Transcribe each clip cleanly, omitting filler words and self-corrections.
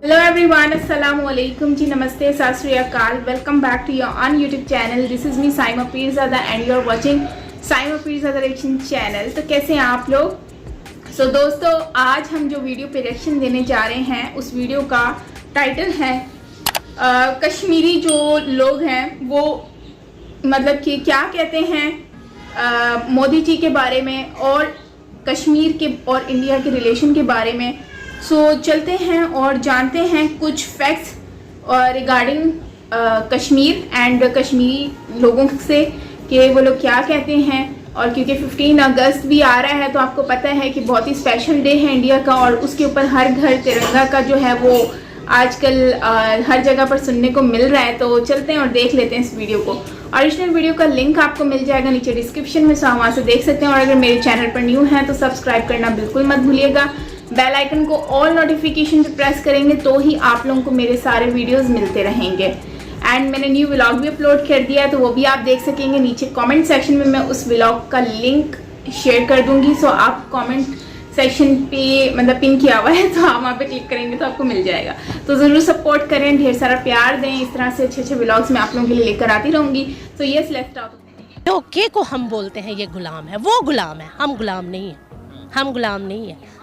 Hello everyone, अस्सलाम वालेकुम जी, नमस्ते, सत श्री अकाल। Welcome back to your own YouTube channel. This is me Saima Pirzada and you are watching Saima Pirzada reaction channel. तो कैसे हैं आप लोग? दोस्तों, आज हम जो वीडियो पे रिएक्शन देने जा रहे हैं उस वीडियो का टाइटल है कश्मीरी जो लोग हैं वो मतलब कि क्या कहते हैं मोदी जी के बारे में और कश्मीर के और इंडिया के रिलेशन के बारे में। चलते हैं और जानते हैं कुछ facts regarding Kashmir and Kashmiri लोगों से कि वो लोग क्या कहते हैं। और क्योंकि 15 अगस्त भी आ रहा है तो आपको पता है कि बहुत ही स्पेशल डे है इंडिया का, और उसके ऊपर हर घर तिरंगा का जो है वो आजकल हर जगह पर सुनने को मिल रहा है। तो चलते हैं और देख लेते हैं इस वीडियो को। ओरिजिनल वीडियो का लिंक आपको मिल जाएगा नीचे डिस्क्रिप्शन में, सो वहाँ से देख सकते हैं। और अगर मेरे चैनल पर न्यू हैं तो सब्सक्राइब करना बिल्कुल मत भूलिएगा। बेल आइकन को ऑल नोटिफिकेशन पे प्रेस करेंगे तो ही आप लोगों को मेरे सारे वीडियोस मिलते रहेंगे। एंड मैंने न्यू व्लॉग भी अपलोड कर दिया है तो वो भी आप देख सकेंगे। नीचे कमेंट सेक्शन में मैं उस व्लॉग का लिंक शेयर कर दूंगी। आप कमेंट सेक्शन पे मतलब पिन किया हुआ है तो आप वहाँ पे क्लिक करेंगे तो आपको मिल जाएगा। तो ज़रूर सपोर्ट करें, ढेर सारा प्यार दें। इस तरह से अच्छे अच्छे व्लॉग्स मैं आप लोगों के लिए लेकर आती रहूँगी। तो यस, लेट्स स्टार्ट। जो के को हम बोलते हैं ये गुलाम है, वो गुलाम है, हम गुलाम नहीं है। हम गुलाम नहीं है,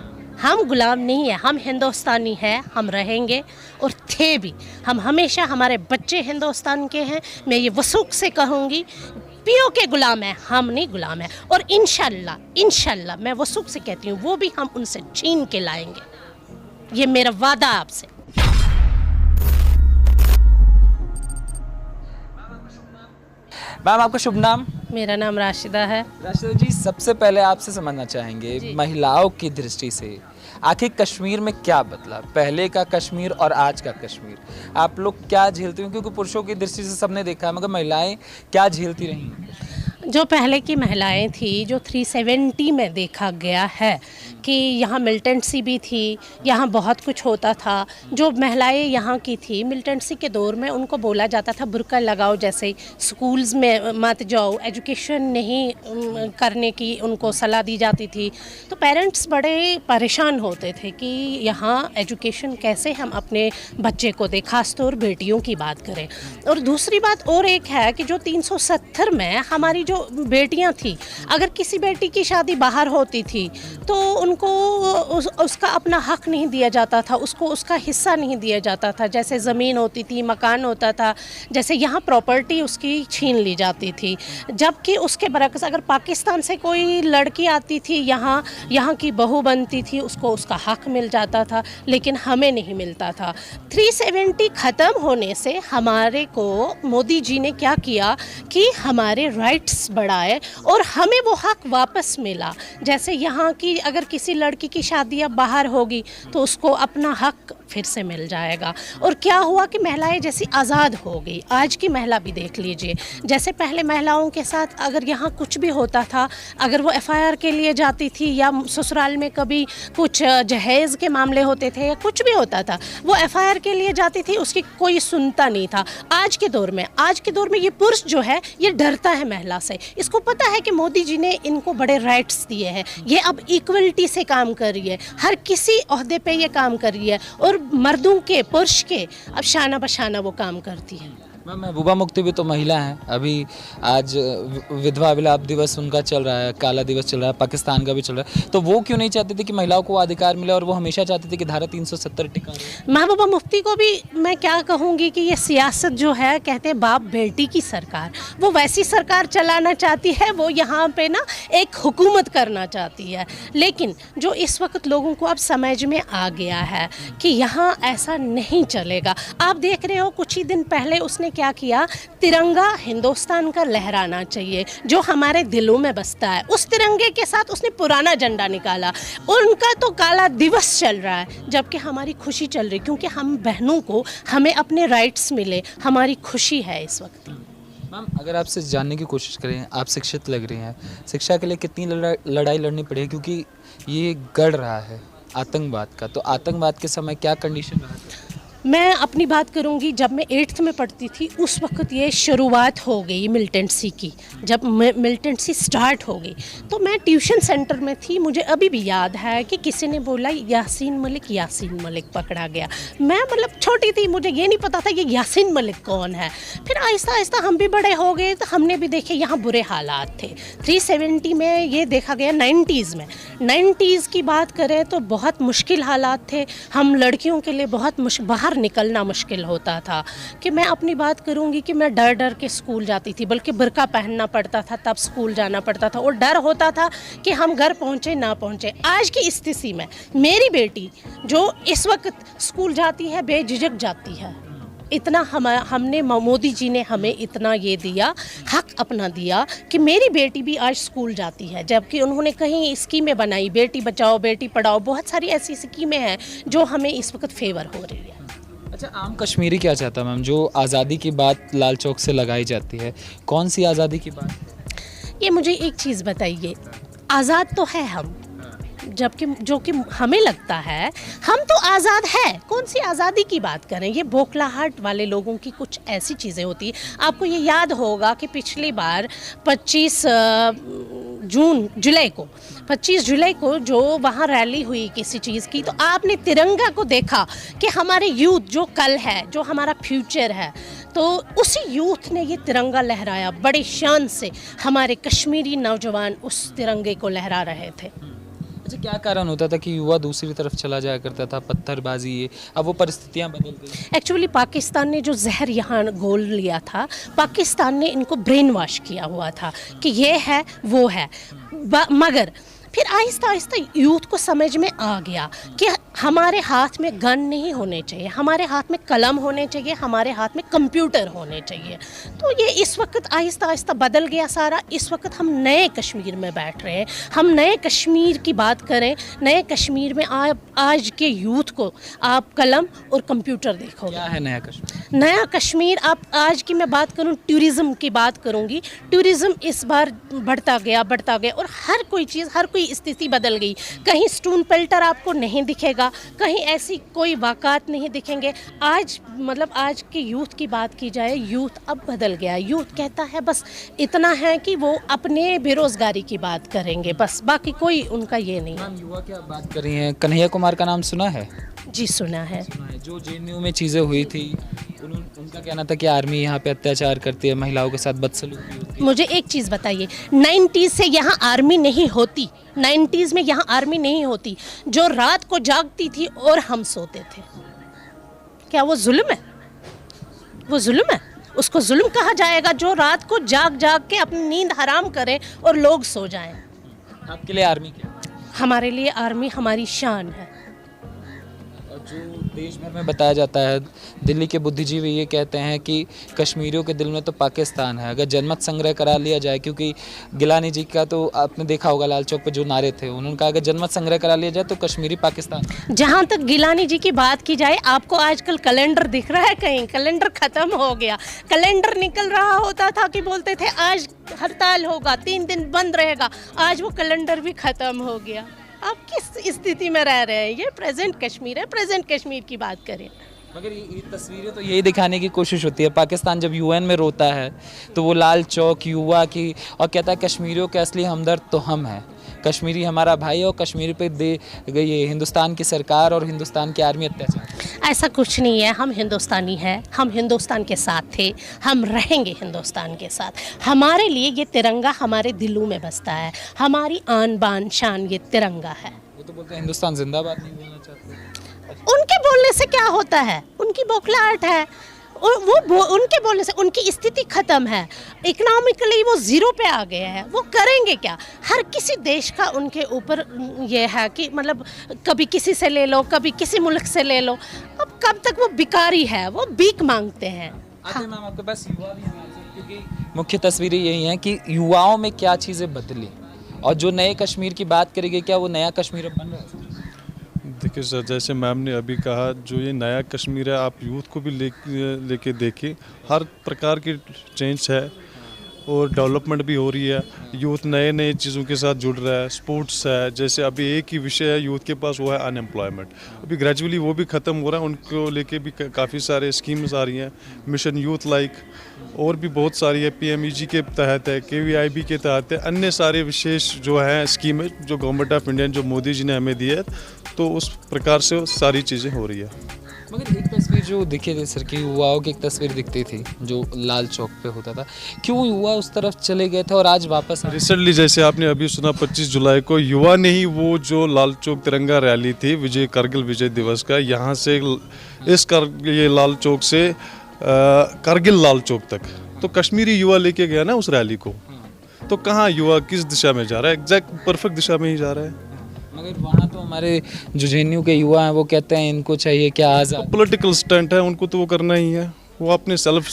हम गुलाम नहीं है। हम हिंदुस्तानी हैं, हम रहेंगे और थे भी। हम हमेशा, हमारे बच्चे हिंदुस्तान के हैं। मैं ये वसूख से कहूँगी, पीओ के गुलाम है, हम नहीं गुलाम है। और इंशाल्लाह मैं वसूख से कहती हूँ वो भी हम उनसे छीन के लाएंगे। ये मेरा वादा आपसे। मैम, आपका शुभ नाम? मेरा नाम राशिदा है। राशिदा जी, सबसे पहले आपसे समझना चाहेंगे महिलाओं की दृष्टि से आखिर कश्मीर में क्या बदला, पहले का कश्मीर और आज का कश्मीर, आप लोग क्या झेलते हो? क्योंकि पुरुषों की दृष्टि से सबने देखा है, मगर महिलाएं क्या झेलती रही? जो पहले की महिलाएं थी, जो 370 में देखा गया है कि यहाँ मिलिटेंसी भी थी, यहाँ बहुत कुछ होता था। जो महिलाएं यहाँ की थी मिलिटेंसी के दौर में, उनको बोला जाता था बुर्का लगाओ, जैसे स्कूल्स में मत जाओ, एजुकेशन नहीं करने की उनको सलाह दी जाती थी। तो पेरेंट्स बड़े परेशान होते थे कि यहाँ एजुकेशन कैसे हम अपने बच्चे को दें, खासतौर बेटियों की बात करें। और दूसरी बात और एक है कि जो 370 में हमारी जो बेटियां थी, अगर किसी बेटी की शादी बाहर होती थी तो उनको उसका अपना हक नहीं दिया जाता था, उसको उसका हिस्सा नहीं दिया जाता था। जैसे ज़मीन होती थी, मकान होता था, जैसे यहाँ प्रॉपर्टी उसकी छीन ली जाती थी। जबकि उसके बरक्स अगर पाकिस्तान से कोई लड़की आती थी, यहाँ की बहू बनती थी, उसको उसका हक मिल जाता था, लेकिन हमें नहीं मिलता था। 370 ख़त्म होने से हमारे को मोदी जी ने क्या किया कि हमारे राइट्स बढ़ाए और हमें वो हक वापस मिला। जैसे यहाँ की अगर किसी लड़की की शादी अब बाहर होगी तो उसको अपना हक फिर से मिल जाएगा। और क्या हुआ कि महिलाएं जैसी आज़ाद हो गई। आज की महिला भी देख लीजिए, जैसे पहले महिलाओं के साथ अगर यहाँ कुछ भी होता था, अगर वो FIR के लिए जाती थी या ससुराल में कभी कुछ जहेज़ के मामले होते थे या कुछ भी होता था, वो FIR के लिए जाती थी, उसकी कोई सुनता नहीं था। आज के दौर में ये पुरुष जो है ये डरता है महिला से। इसको पता है कि मोदी जी ने इनको बड़े राइट्स दिए हैं, ये अब इक्वलिटी से काम कर रही है, हर किसी ओहदे पे ये काम कर रही है और मर्दों के, पुरुष के अब शाना बशाना वो काम करती है। मैम, महबूबा मुफ्ती भी तो महिला हैं। अभी आज विधवा विलाप दिवस उनका चल रहा है, काला दिवस चल रहा है, पाकिस्तान का भी चल रहा है। तो वो क्यों नहीं चाहती थी कि महिलाओं को अधिकार मिले और वो हमेशा चाहती थी कि धारा 370 टिका रहे? महबूबा मुफ्ती को भी मैं क्या कहूँगी कि ये सियासत जो है, कहते हैं बाप बेटी की सरकार, वो वैसी सरकार चलाना चाहती है। वो यहाँ पे ना एक हुकूमत करना चाहती है। लेकिन जो इस वक्त लोगों को अब समझ में आ गया है कि यहाँ ऐसा नहीं चलेगा। आप देख रहे हो कुछ ही दिन पहले उसने क्या किया, तिरंगा हिंदुस्तान का लहराना चाहिए जो हमारे दिलों में बसता है। उस तिरंगे के साथ उसने पुराना झंडा निकाला। उनका तो काला दिवस चल रहा है जबकि हमारी खुशी चल रही, क्योंकि हम बहनों को हमें अपने राइट्स मिले, हमारी खुशी है इस वक्त। मैम, अगर आपसे जानने की कोशिश करें, आप शिक्षित लग रही हैं, शिक्षा के लिए कितनी लड़ाई लड़नी पड़ी है? क्योंकि ये गढ़ रहा है आतंकवाद का, तो आतंकवाद के समय क्या कंडीशन रहा था? मैं अपनी बात करूंगी, जब मैं 8th में पढ़ती थी उस वक्त ये शुरुआत हो गई मिलिटेंसी की। जब मिलिटेंसी स्टार्ट हो गई तो मैं ट्यूशन सेंटर में थी। मुझे अभी भी याद है कि किसी ने बोला यासीन मलिक पकड़ा गया। मैं मतलब छोटी थी, मुझे ये नहीं पता था ये यासीन मलिक कौन है। फिर आहिस्ता आहिस्ता हम भी बड़े हो गए तो हमने भी देखे यहाँ बुरे हालात थे। 370 में ये देखा गया। 90s की बात करें तो बहुत मुश्किल हालात थे। हम लड़कियों के लिए बहुत बाहर निकलना मुश्किल होता था। कि मैं अपनी बात करूंगी कि मैं डर डर के स्कूल जाती थी, बल्कि बुर्का पहनना पड़ता था, तब स्कूल जाना पड़ता था और डर होता था कि हम घर पहुंचे ना पहुंचे। आज की स्थिति में मेरी बेटी जो इस वक्त स्कूल जाती है बेझिझक जाती है। इतना हमने मोदी जी ने हमें इतना ये दिया, हक अपना दिया कि मेरी बेटी भी आज स्कूल जाती है। जबकि उन्होंने कहीं स्कीमें बनाई, बेटी बचाओ बेटी पढ़ाओ, बहुत सारी ऐसी स्कीमें हैं जो हमें इस वक्त फेवर हो रही है। अच्छा, आम कश्मीरी क्या चाहता है मैम? जो आज़ादी की बात लाल चौक से लगाई जाती है, कौन सी आज़ादी की बात? ये मुझे एक चीज़ बताइए, आज़ाद तो है हम, जबकि जो कि हमें लगता है हम तो आज़ाद है। कौन सी आज़ादी की बात करें? ये बौखलाहट वाले लोगों की कुछ ऐसी चीज़ें होती हैं। आपको ये याद होगा कि पिछली बार 25 जुलाई को जो वहाँ रैली हुई किसी चीज़ की, तो आपने तिरंगा को देखा कि हमारे यूथ जो कल है, जो हमारा फ्यूचर है, तो उसी यूथ ने ये तिरंगा लहराया बड़ी शान से। हमारे कश्मीरी नौजवान उस तिरंगे को लहरा रहे थे। अच्छा, क्या कारण होता था कि युवा दूसरी तरफ चला जाया करता था? पत्थरबाजी, ये अब वो परिस्थितियाँ बदल गई। एक्चुअली पाकिस्तान ने जो जहर यहाँ घोल लिया था, पाकिस्तान ने इनको ब्रेन वॉश किया हुआ था कि ये है वो है। मगर फिर आहिस्ता आहिस्ता यूथ को समझ में आ गया कि हमारे हाथ में गन नहीं होने चाहिए, हमारे हाथ में कलम होने चाहिए, हमारे हाथ में कंप्यूटर होने चाहिए। तो ये इस वक्त आहिस्ता आहिस्ता बदल गया सारा। इस वक्त हम नए कश्मीर में बैठ रहे हैं। हम नए कश्मीर की बात करें, नए कश्मीर में आज के यूथ को आप कलम और कंप्यूटर देखोगे। क्या है नया कश्मीर? नया कश्मीर, आप आज की मैं बात करूं, टूरिज़्म की बात करूंगी। टूरिज़्म इस बार बढ़ता गया और हर कोई चीज़, हर कोई स्थिति बदल गई। कहीं स्टोन पेल्टर आपको नहीं दिखेगा, कहीं ऐसी कोई वाक़ात नहीं दिखेंगे। आज के यूथ की बात की जाए, यूथ अब बदल गया। यूथ कहता है बस इतना है कि वो अपने बेरोज़गारी की बात करेंगे, बस बाकी कोई उनका ये नहीं है। युवा क्या बात कर रही हैं? कन्हैया कुमार का नाम सुना है? जी सुना है। जो JNU में चीज़ें हुई थी, उनका कहना था कि आर्मी यहाँ पे अत्याचार करती है, महिलाओं के साथ बदसलूकी होती है। मुझे एक चीज़ बताइए, 90s से यहाँ आर्मी नहीं होती, 90s में यहाँ आर्मी नहीं होती जो रात को जागती थी और हम सोते थे। क्या वो जुल्म है? वो जुल्म है? उसको जुल्म कहा जाएगा जो रात को जाग के अपनी नींद हराम करे और लोग सो जाएं। आपके लिए आर्मी क्या? हमारे लिए आर्मी हमारी शान है। जो देश भर में बताया जाता है, दिल्ली के बुद्धिजीवी ये कहते हैं कि कश्मीरियों के दिल में तो पाकिस्तान है। अगर जनमत संग्रह करा लिया जाए, क्योंकि गिलानी जी का तो आपने देखा होगा लाल चौक पे जो नारे थे, उन्होंने कहा अगर जनमत संग्रह करा लिया जाए तो कश्मीरी पाकिस्तान। जहाँ तक गिलानी जी की बात की जाए, आपको आजकल कैलेंडर दिख रहा है कहीं? कैलेंडर ख़त्म हो गया। कैलेंडर निकल रहा होता था कि बोलते थे आज हड़ताल होगा, 3 दिन बंद रहेगा, आज वो कैलेंडर भी ख़त्म हो गया। आप किस स्थिति में रह रहे हैं? ये प्रेजेंट कश्मीर है, प्रेजेंट कश्मीर की बात करें। मगर ये तस्वीरें तो यही दिखाने की कोशिश होती है। पाकिस्तान जब UN में रोता है तो वो लाल चौक युवा की और कहता है कश्मीरियों के असली हमदर्द तो हम हैं, कश्मीरी हमारा भाई है और कश्मीर पे ये हिंदुस्तान की सरकार और हिंदुस्तान की आर्मी अत्याचार। ऐसा कुछ नहीं है। हम हिंदुस्तानी हैं, हम हिंदुस्तान के साथ थे, हम रहेंगे हिंदुस्तान के साथ। हमारे लिए ये तिरंगा हमारे दिलों में बसता है, हमारी आन बान शान ये तिरंगा है। वो तो बोलते हैं हिंदुस्तान जिंदाबाद नहीं बोलना चाहते। उनके बोलने से क्या होता है? उनकी बौखलाहट है। उनके बोलने से उनकी स्थिति ख़त्म है। इकोनॉमिकली वो ज़ीरो पे आ गए हैं। वो करेंगे क्या? हर किसी देश का उनके ऊपर ये है कि मतलब कभी किसी से ले लो, कभी किसी मुल्क से ले लो। अब कब तक वो भिखारी है, वो भीख मांगते हैं। हाँ। मैम आपके पास युवा भी हैं, क्योंकि मुख्य तस्वीरें यही हैं कि युवाओं में क्या चीज़ें बदली और जो नए कश्मीर की बात करेंगे, क्या वो नया कश्मीर बन रहा है? देखिए सर, जैसे मैम ने अभी कहा, जो ये नया कश्मीर है, आप यूथ को भी लेके देखिए, हर प्रकार की चेंज है। और डेवलपमेंट भी हो रही है। यूथ नए नए चीज़ों के साथ जुड़ रहा है, स्पोर्ट्स है, जैसे अभी एक ही विषय है यूथ के पास, वो है अनएम्प्लॉयमेंट। अभी ग्रेजुअली वो भी ख़त्म हो रहा है, उनको लेके भी काफ़ी सारे स्कीम्स आ रही हैं, मिशन यूथ लाइक, और भी बहुत सारी है, PMEG के तहत है, KVIB के तहत है, अन्य सारे विशेष जो हैं स्कीमें जो गवर्नमेंट ऑफ इंडिया जो मोदी जी ने हमें दी है, तो उस प्रकार से सारी चीज़ें हो रही है। मगर एक तस्वीर जो दिखे थे सर की, युवाओं की एक तस्वीर दिखती थी जो लाल चौक पे होता था, क्यों युवा उस तरफ चले गए थे और आज वापस रिसेंटली जैसे आपने अभी सुना 25 जुलाई को युवा ने ही वो जो लाल चौक तिरंगा रैली थी कारगिल विजय दिवस का, यहाँ से ये लाल चौक से कारगिल लाल चौक तक, तो कश्मीरी युवा लेके गया ना उस रैली को, तो कहाँ युवा किस दिशा में जा रहा है? एग्जैक्ट परफेक्ट दिशा में ही जा रहा है। मगर वहाँ तो हमारे जो JNU के युवा हैं वो कहते हैं इनको चाहिए क्या आज़ाद, पॉलिटिकल स्टंट है, उनको तो वो करना ही है, वो अपने सेल्फ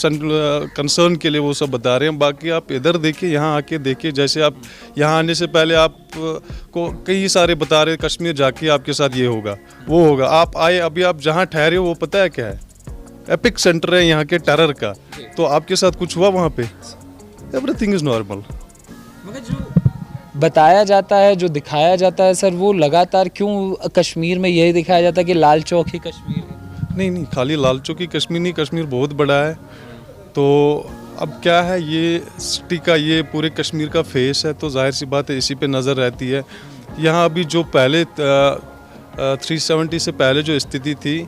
कंसर्न के लिए वो सब बता रहे हैं। बाकी आप इधर देखिए, यहाँ आके देखिए, जैसे आप यहाँ आने से पहले आप को कई सारे बता रहे कश्मीर जाके आपके साथ ये होगा वो होगा, आप आए अभी आप जहाँ ठहरे हो वो पता है क्या है? एपिक सेंटर है यहाँ के टेरर का, तो आपके साथ कुछ हुआ वहाँ पे? Everything is normal. मगर जो बताया जाता है, जो दिखाया जाता है सर, वो लगातार क्यों कश्मीर में यही दिखाया जाता है कि लाल चौक ही कश्मीर है? नहीं, खाली लाल चौक ही कश्मीर नहीं, कश्मीर बहुत बड़ा है। तो अब क्या है, ये सिटी का ये पूरे कश्मीर का फेस है, तो जाहिर सी बात है इसी पे नज़र रहती है। यहाँ अभी जो पहले 370 से पहले जो स्थिति थी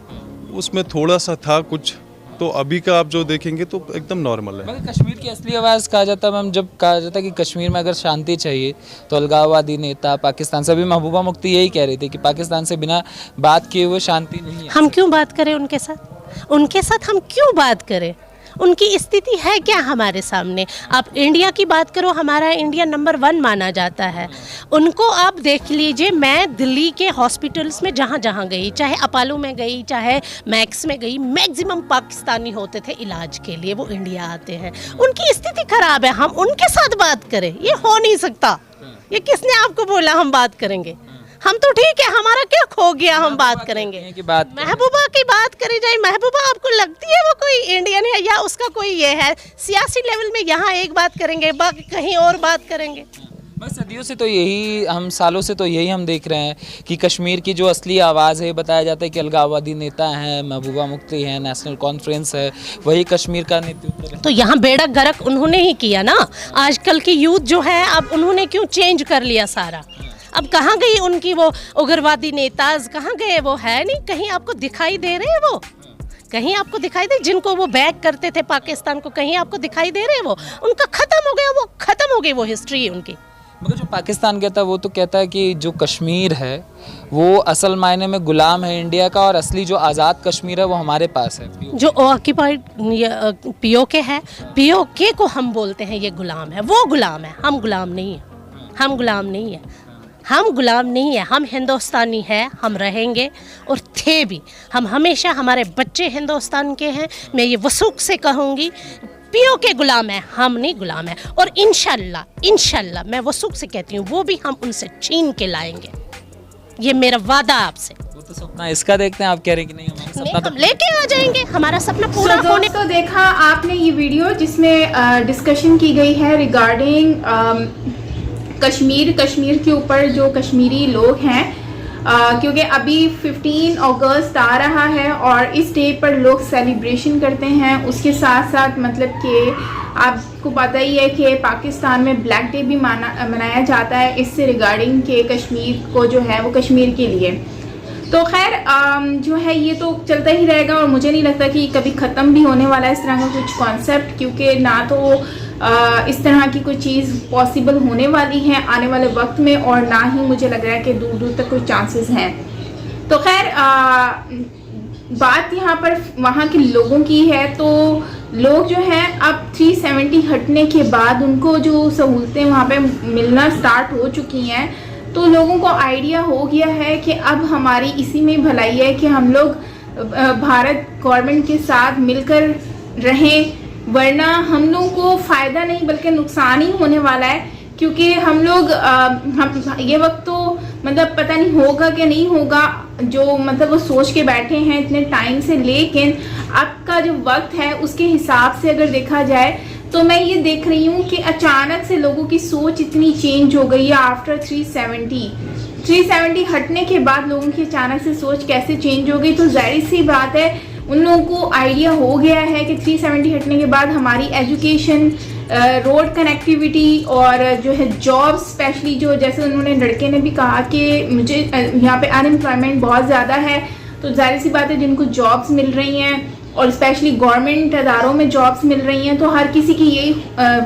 उसमें थोड़ा सा था कुछ, तो अभी का आप जो देखेंगे तो एकदम नॉर्मल है। मगर कश्मीर की असली आवाज़ कहा जाता है मैम, जब कहा जाता है कि कश्मीर में अगर शांति चाहिए तो अलगाववादी नेता पाकिस्तान से, अभी महबूबा मुफ्ती यही कह रही थी कि पाकिस्तान से बिना बात किए हुए शांति नहीं है। हम क्यों बात करें उनके साथ हम क्यों बात करें? उनकी स्थिति है क्या हमारे सामने? आप इंडिया की बात करो, हमारा इंडिया नंबर 1 माना जाता है। उनको आप देख लीजिए, मैं दिल्ली के हॉस्पिटल्स में जहाँ जहाँ गई, चाहे अपोलो में गई, चाहे मैक्स में गई, मैक्सिमम पाकिस्तानी होते थे इलाज के लिए, वो इंडिया आते हैं। उनकी स्थिति खराब है, हम उनके साथ बात करें? ये हो नहीं सकता। ये किसने आपको बोला हम बात करेंगे? हम तो ठीक है, हमारा क्या खो गया, हम बात करेंगे। महबूबा की बात करी जाए, महबूबा आपको लगती है वो कोई इंडियन है या उसका कोई ये है? सियासी लेवल में यहाँ एक बात करेंगे, बाकी कहीं और बात करेंगे। बस सदियों से तो यही, हम सालों से तो यही हम देख रहे हैं कि कश्मीर की जो असली आवाज़ है, बताया जाता है कि अलगाववादी नेता हैं, महबूबा मुफ्ती हैं, नेशनल कॉन्फ्रेंस है, वही कश्मीर का नेतृत्व। तो यहाँ बेड़ा गर्क उन्होंने ही किया ना। आजकल की यूथ जो है, अब उन्होंने क्यों चेंज कर लिया सारा? अब कहाँ गई उनकी वो उग्रवादी नेताज, कहाँ गए? वो है नहीं, कहीं आपको दिखाई दे रहे हैं? वो कहीं आपको दिखाई दे, जिनको वो बैक करते थे पाकिस्तान को, कहीं आपको दिखाई दे रहे हैं? वो उनका ख़त्म हो गया, वो ख़त्म हो गई वो हिस्ट्री उनकी। मगर जो पाकिस्तान कहता है वो तो कहता है कि जो कश्मीर है वो असल मायने में गुलाम है इंडिया का, और असली जो आज़ाद कश्मीर है वो हमारे पास है। जो ऑक्यूपाइड POK है, POK को हम बोलते हैं ये गुलाम है, वो गुलाम है, हम गुलाम नहीं है। हम गुलाम नहीं है, हम गुलाम नहीं है, हम हिंदुस्तानी हैं, हम रहेंगे और थे भी। हम हमेशा, हमारे बच्चे हिंदुस्तान के हैं। मैं ये वसूख से कहूँगी, POK गुलाम है, हम नहीं गुलाम है। और इंशाल्लाह मैं वसूख से कहती हूँ, वो भी हम उनसे छीन के लाएंगे। ये मेरा वादा आपसे। वो तो सपना इसका देखते हैं, आप कह रहे हैं कि नहीं, हमारा सपना तो हम लेके आ जाएंगे, हमारा सपना पूरा होने। तो देखा आपने ये वीडियो जिसमें डिस्कशन की गई है रिगार्डिंग कश्मीर के ऊपर, जो कश्मीरी लोग हैं, क्योंकि अभी 15 अगस्त आ रहा है और इस डे पर लोग सेलिब्रेशन करते हैं। उसके साथ साथ मतलब कि आपको पता ही है कि पाकिस्तान में ब्लैक डे भी मनाया जाता है इससे रिगार्डिंग के कश्मीर को जो है वो कश्मीर के लिए। तो खैर जो है ये तो चलता ही रहेगा और मुझे नहीं लगता कि कभी ख़त्म भी होने वाला है इस तरह का कुछ कॉन्सेप्ट, क्योंकि ना तो इस तरह की कोई चीज़ पॉसिबल होने वाली है आने वाले वक्त में, और ना ही मुझे लग रहा है कि दूर दूर तक कोई चांसेस हैं। तो खैर बात यहाँ पर वहाँ के लोगों की है, तो लोग जो हैं अब 370 हटने के बाद उनको जो सहूलतें वहाँ पे मिलना स्टार्ट हो चुकी हैं, तो लोगों को आइडिया हो गया है कि अब हमारी इसी में भलाई है कि हम लोग भारत गवर्नमेंट के साथ मिलकर रहें, वरना हम लोगों को फ़ायदा नहीं बल्कि नुकसान ही होने वाला है। क्योंकि हम लोग हम ये वक्त तो मतलब पता नहीं होगा कि नहीं होगा, जो मतलब वो सोच के बैठे हैं इतने टाइम से, लेकिन अब का जो वक्त है उसके हिसाब से अगर देखा जाए तो मैं ये देख रही हूँ कि अचानक से लोगों की सोच इतनी चेंज हो गई है आफ्टर 370 हटने के बाद लोगों की अचानक से सोच कैसे चेंज हो गई। तो जाहिर सी बात है उन लोगों को आइडिया हो गया है कि 370 हटने के बाद हमारी एजुकेशन, रोड कनेक्टिविटी और जो है जॉब, स्पेशली जो जैसे उन्होंने लड़के ने भी कहा कि मुझे यहाँ पे अनएम्प्लॉयमेंट बहुत ज़्यादा है, तो जाहिर सी बात है जिनको जॉब्स मिल रही हैं और स्पेशली गवर्नमेंट अदारों में जॉब्स मिल रही हैं तो हर किसी की यही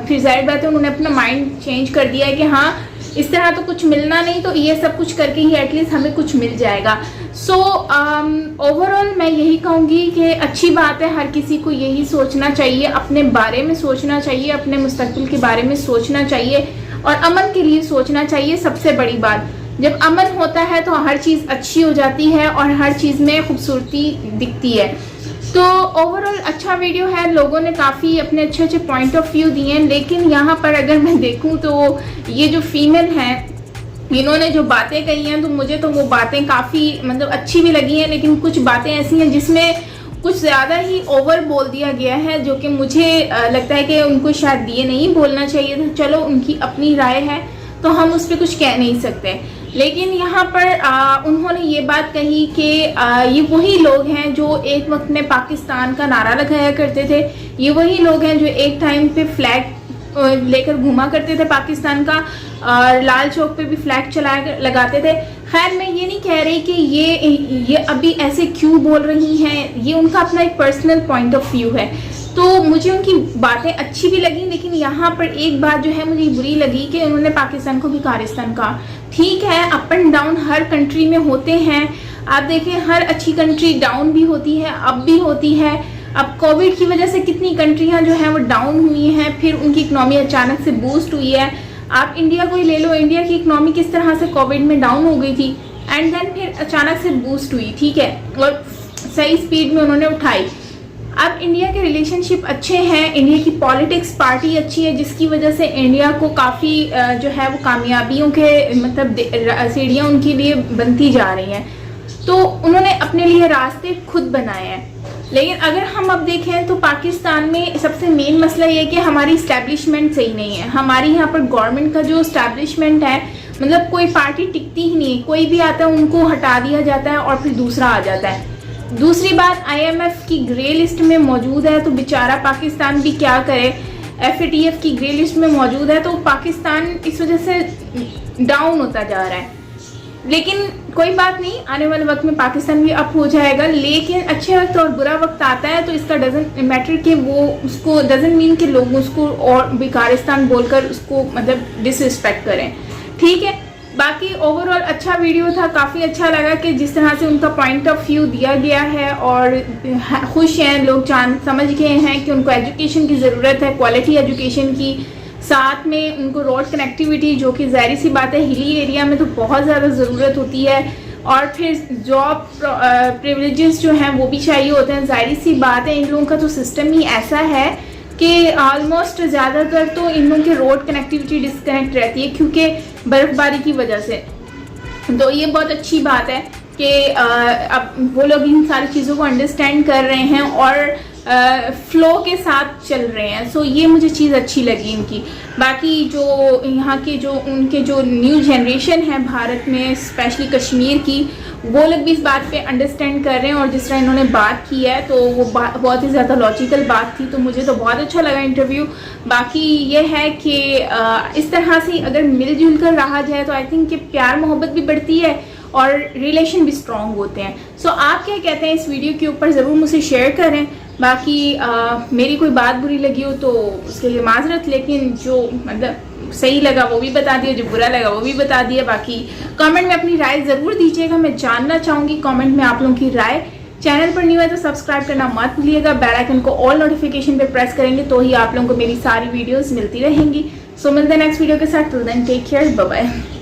फिर जाहिर बात है उन्होंने अपना माइंड चेंज कर दिया है कि हाँ इस तरह तो कुछ मिलना नहीं, तो ये सब कुछ करके ही एटलीस्ट हमें कुछ मिल जाएगा। सो ओवरऑल मैं यही कहूँगी कि अच्छी बात है, हर किसी को यही सोचना चाहिए, अपने बारे में सोचना चाहिए, अपने मुस्तकबिल के बारे में सोचना चाहिए और अमन के लिए सोचना चाहिए। सबसे बड़ी बात, जब अमन होता है तो हर चीज़ अच्छी हो जाती है और हर चीज़ में खूबसूरती दिखती है। तो ओवरऑल अच्छा वीडियो है, लोगों ने काफ़ी अपने अच्छे अच्छे पॉइंट ऑफ व्यू दिए हैं। लेकिन यहाँ पर अगर मैं देखूँ तो ये जो फीमेल हैं इन्होंने जो बातें कही हैं तो मुझे तो वो बातें काफ़ी मतलब अच्छी भी लगी हैं, लेकिन कुछ बातें ऐसी हैं जिसमें कुछ ज़्यादा ही ओवर बोल दिया गया है, जो कि मुझे लगता है कि उनको शायद ये नहीं बोलना चाहिए था। चलो उनकी अपनी राय है तो हम उस पर कुछ कह नहीं सकते, लेकिन यहाँ पर उन्होंने ये बात कही कि ये वही लोग हैं जो एक वक्त में पाकिस्तान का नारा लगाया करते थे, ये वही लोग हैं जो एक टाइम पे फ्लैग लेकर घूमा करते थे पाकिस्तान का, और लाल चौक पे भी फ्लैग लगाते थे। खैर मैं ये नहीं कह रही कि ये अभी ऐसे क्यों बोल रही हैं, ये उनका अपना एक पर्सनल पॉइंट ऑफ व्यू है। तो मुझे उनकी बातें अच्छी भी लगी, लेकिन यहाँ पर एक बात जो है मुझे बुरी लगी कि उन्होंने पाकिस्तान को भिखारिस्तान कहा। ठीक है, up and down her country में होते हैं, आप देखें हर अच्छी कंट्री डाउन भी होती है, अप भी होती है। अब कोविड की वजह से कितनी कंट्रियां जो हैं वो डाउन हुई हैं, फिर उनकी इकनॉमी अचानक से बूस्ट हुई है। आप इंडिया को ही ले लो, इंडिया की इकनॉमी किस तरह से कोविड में डाउन हो गई थी एंड देन फिर अचानक से बूस्ट हुई, ठीक है, और सही स्पीड में उन्होंने उठाई। अब इंडिया के रिलेशनशिप अच्छे हैं, इंडिया की पॉलिटिक्स पार्टी अच्छी है, जिसकी वजह से इंडिया को काफ़ी जो है वो कामयाबियों के मतलब सीढ़ियाँ उनके लिए बनती जा रही हैं। तो उन्होंने अपने लिए रास्ते खुद बनाए हैं। लेकिन अगर हम अब देखें तो पाकिस्तान में सबसे मेन मसला ये है कि हमारी इस्टेब्लिशमेंट सही नहीं है। हमारी यहाँ पर गवर्नमेंट का जो इस्टेब्लिशमेंट है, मतलब कोई पार्टी टिकती ही नहीं है, कोई भी आता है उनको हटा दिया जाता है और फिर दूसरा आ जाता है। दूसरी बात, IMF की ग्रे लिस्ट में मौजूद है तो बेचारा पाकिस्तान भी क्या करे, FATF की ग्रे लिस्ट में मौजूद है तो पाकिस्तान इस वजह से डाउन होता जा रहा है। लेकिन कोई बात नहीं, आने वाले वक्त में पाकिस्तान भी अप हो जाएगा। लेकिन अच्छे वक्त और बुरा वक्त आता है तो इसका डजंट मैटर कि वो उसको डजंट मीन कि लोग उसको और भिखारिस्तान बोलकर उसको मतलब डिसरिस्पेक्ट करें, ठीक है। बाकी ओवरऑल अच्छा वीडियो था, काफ़ी अच्छा लगा कि जिस तरह से उनका पॉइंट ऑफ व्यू दिया गया है और खुश हैं लोग, समझ गए हैं कि उनको एजुकेशन की ज़रूरत है, क्वालिटी एजुकेशन की, साथ में उनको रोड कनेक्टिविटी जो कि ज़ाहिर सी बात है हिली एरिया में तो बहुत ज़्यादा ज़रूरत होती है, और फिर जॉब प्रिविलेजेस जो हैं वो भी चाहिए होते हैं। ज़ाहिर सी बात है इन लोगों का तो सिस्टम ही ऐसा है कि ऑलमोस्ट ज़्यादातर तो इन लोगों के रोड कनेक्टिविटी डिस्कनेक्ट रहती है क्योंकि बर्फ़बारी की वजह से। तो ये बहुत अच्छी बात है कि अब वो लोग इन सारी चीज़ों को अंडरस्टैंड कर रहे हैं और फ्लो के साथ चल रहे हैं। सो ये मुझे चीज़ अच्छी लगी इनकी। बाकी जो यहाँ के जो उनके जो न्यू जनरेशन है भारत में, स्पेशली कश्मीर की, वो लोग भी इस बात पे अंडरस्टैंड कर रहे हैं और जिस तरह इन्होंने बात की है तो वो बहुत ही ज़्यादा लॉजिकल बात थी, तो मुझे तो बहुत अच्छा लगा इंटरव्यू। बाकी ये है कि इस तरह से अगर मिलजुल कर रहा जाए तो आई थिंक कि प्यार मोहब्बत भी बढ़ती है और रिलेशन भी स्ट्रॉन्ग होते हैं। सो आप क्या कहते हैं इस वीडियो के ऊपर ज़रूर मुझे शेयर करें। बाकी मेरी कोई बात बुरी लगी हो तो उसके लिए माजरत, लेकिन जो मतलब सही लगा वो भी बता दिया, जो बुरा लगा वो भी बता दिया। बाकी कमेंट में अपनी राय ज़रूर दीजिएगा, मैं जानना चाहूँगी कमेंट में आप लोगों की राय। चैनल पर न्यू है तो सब्सक्राइब करना मत भूलिएगा, बेल आइकन को ऑल नोटिफिकेशन पे प्रेस करेंगे तो ही आप लोगों को मेरी सारी वीडियोज़ मिलती रहेंगी। सो मिलते हैं नेक्स्ट वीडियो के साथ, till then take care, bye bye.